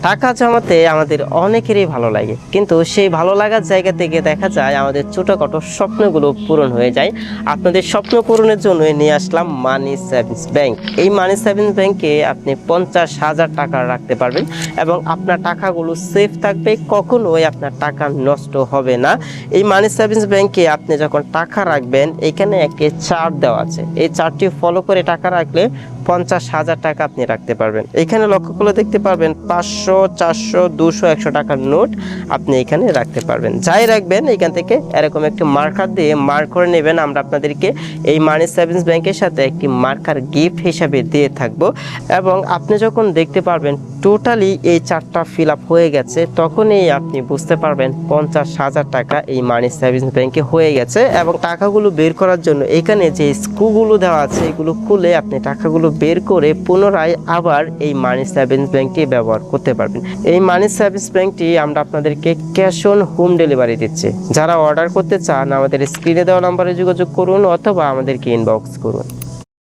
টাকা জমাতে আমাদের অনেকেরই ভালো লাগে, কিন্তু সেই ভালো লাগার জায়গা থেকে দেখা যায় আমাদের ছোটখাটো স্বপ্নগুলো পূরণ হয়ে যায়। আপনাদের স্বপ্ন পূরণের জন্য নিয়ে আসলাম মানি সেভিংস ব্যাংক। এই মানি সেভিংস ব্যাংকে আপনি 50,000 টাকা রাখতে পারবেন এবং আপনার টাকাগুলো সেফ থাকবে, কখনোই আপনার টাকা নষ্ট হবে না। এই মানি সেভিংস ব্যাংকে আপনি যখন টাকা রাখবেন, এখানে একটি চার্ট দেওয়া আছে, এই চার্টটি ফলো করে টাকা রাখলে 50,000 টাকা আপনি রাখতে পারবেন। এখানে লক্ষ্য করে দেখতে পারবেন 500, 400, 200, 100 টাকার নোট আপনি এখানে রাখতে পারবেন। যাই রাখবেন এখান থেকে এরকম একটি মার্কার দিয়ে মার্ক করে নেবেন। আমরা আপনাদেরকে এই মানি সেভিংস ব্যাংকের সাথে একটি মার্কার গিফট হিসাবে দিয়ে থাকবো, এবং আপনি যখন দেখতে পারবেন টোটালি এই চার্টটা ফিল আপ হয়ে গেছে, তখনই আপনি বুঝতে পারবেন 50,000 টাকা এই মানি সেভিংস ব্যাংকে হয়ে গেছে। এবং টাকাগুলো বের করার জন্য এখানে যে স্ক্রুগুলো দেওয়া আছে, এগুলো খুলে আপনি টাকাগুলো বের করে পুনরায় আবার এই মানি সেভিংস ব্যাংকটি ব্যবহার করতে পারবেন। এই মানি সেভিংস ব্যাংকটি আমরা আপনাদেরকে ক্যাশ অন হোম ডেলিভারি দিচ্ছি। যারা অর্ডার করতে চান আমাদের স্ক্রিনে দেওয়া নাম্বারে যোগাযোগ করুন অথবা আমাদেরকে ইনবক্স করুন।